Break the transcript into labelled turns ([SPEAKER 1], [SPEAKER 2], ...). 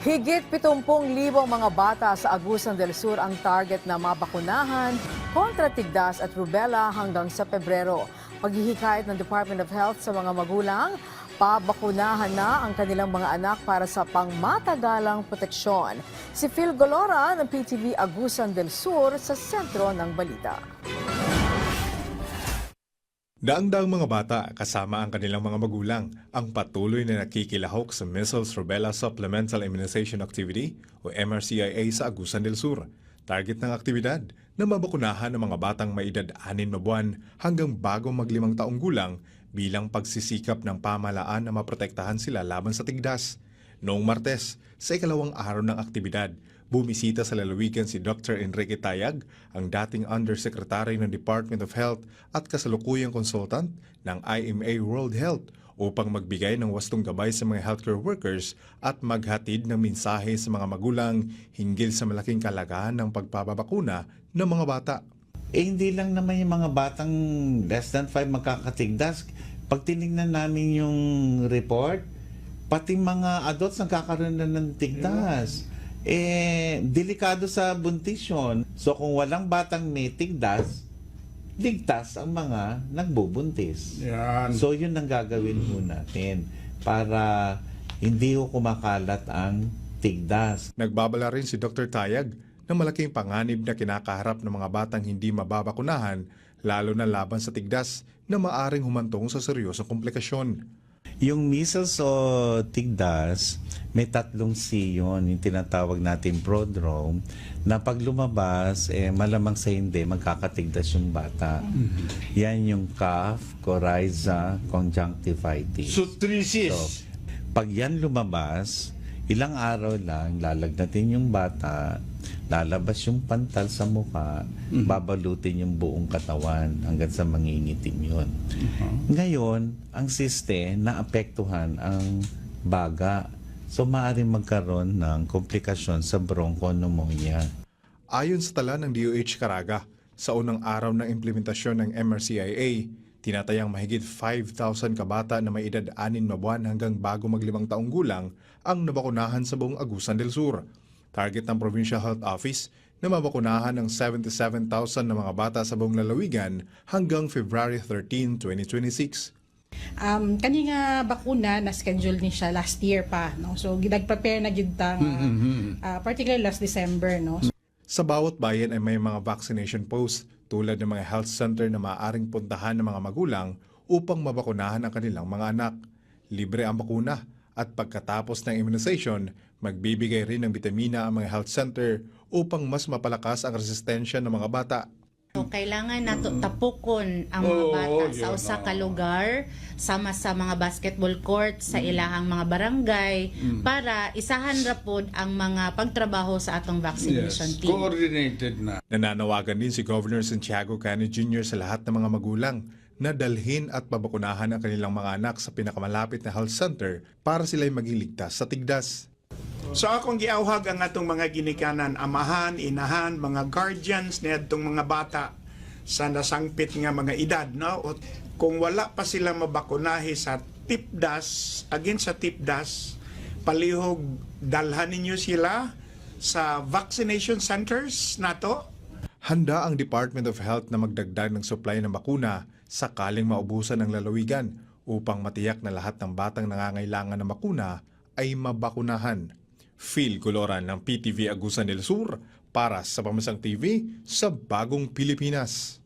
[SPEAKER 1] Higit 70,000 mga bata sa Agusan del Sur ang target na mabakunahan kontra tigdas at rubella hanggang sa Pebrero. Paghihikayat ng Department of Health sa mga magulang, pabakunahan na ang kanilang mga anak para sa pangmatagalang proteksyon. Si Phil Golora ng PTV Agusan del Sur sa sentro ng balita.
[SPEAKER 2] Daang-daang mga bata kasama ang kanilang mga magulang ang patuloy na nakikilahok sa Measles Rubella Supplemental Immunization Activity o MRCIA sa Agusan del Sur. Target ng aktibidad na mabakunahan ng mga batang may edad 6 na buwan hanggang bago mag-5 taong gulang bilang pagsisikap ng pamahalaan na maprotektahan sila laban sa tigdas. Noong Martes, sa ikalawang araw ng aktibidad, bumisita sa lalawigan si Dr. Enrique Tayag, ang dating Undersecretary ng Department of Health at kasalukuyang consultant ng IMA World Health upang magbigay ng wastong gabay sa mga healthcare workers at maghatid ng mensahe sa mga magulang hinggil sa malaking kalagahan ng pagpapabakuna ng mga bata.
[SPEAKER 3] Hindi lang naman yung mga batang less than 5 magkakatigdas. Pag tinignan namin yung report, pati mga adults nagkakaroon na ng tigdas. Delikado sa buntis yun. So kung walang batang may tigdas, ligtas ang mga nagbubuntis.
[SPEAKER 4] Yan.
[SPEAKER 3] So yun ang gagawin mo natin para hindi ko kumakalat ang tigdas.
[SPEAKER 2] Nagbabala rin si Dr. Tayag na malaking panganib na kinakaharap ng mga batang hindi mababakunahan lalo na laban sa tigdas na maaring humantong sa seryosong komplikasyon.
[SPEAKER 3] Yung measles o tigdas, may 3 C yun, yung tinatawag natin prodrome, na pag lumabas, malamang sa hindi, magkakatigdas yung bata. Yan yung cough, coryza, conjunctivitis.
[SPEAKER 4] So, 3 Cs.
[SPEAKER 3] So, pag yan lumabas, ilang araw lang, lalagnatin yung bata, lalabas yung pantal sa mukha, babalutin yung buong katawan hanggang sa mangingitim yun. Ngayon, ang siste, naapektuhan ang baga. So, maaaring magkaroon ng komplikasyon sa bronchopneumonia.
[SPEAKER 2] Ayon sa tala ng DOH Caraga, sa unang araw ng implementasyon ng MRCIA, tinatayang mahigit 5,000 kabata na may edad 6 na buwan hanggang bago mag-5 taong gulang ang nabakunahan sa buong Agusan del Sur. Target ng Provincial Health Office na mabakunahan ng 77,000 na mga bata sa buong lalawigan hanggang February 13, 2026.
[SPEAKER 5] Kani nga bakuna na schedule ni siya last year pa, no. So nag-prepare na gyud ta particularly last December, no.
[SPEAKER 2] Sa bawat bayan ay may mga vaccination posts tulad ng mga health center na maaaring puntahan ng mga magulang upang mabakunahan ang kanilang mga anak. Libre ang bakuna at pagkatapos ng immunization, magbibigay rin ng bitamina ang mga health center upang mas mapalakas ang resistensya ng mga bata.
[SPEAKER 6] So, kailangan nato tapukon ang mga bata sa usa ka lugar sama sa mga basketball court sa ilahang mga barangay para isahan ra pod ang mga pagtrabaho sa atong vaccination
[SPEAKER 4] Yes,
[SPEAKER 6] team.
[SPEAKER 4] coordinated na.
[SPEAKER 2] Nananawagan din si Governor Santiago Cano Jr. sa lahat ng mga magulang na dalhin at pabakunahan ang kanilang mga anak sa pinakamalapit na health center para sila'y maging ligtas sa tigdas.
[SPEAKER 7] So akong giawhag ang atong mga ginikanan, amahan, inahan, mga guardians ni atong mga bata sa nasangpit nga mga edad, no? O kung wala pa sila mabakunahi sa tipdas, against sa tipdas, palihog dalhan ninyo sila sa vaccination centers nato.
[SPEAKER 2] Handa ang Department of Health na magdagdag ng supply ng bakuna sakaling maubusan ang lalawigan upang matiyak na lahat ng batang nangangailangan ng bakuna ay mabakunahan. Phil Golora ng PTV Agusan del Sur para sa Pambansang TV sa Bagong Pilipinas.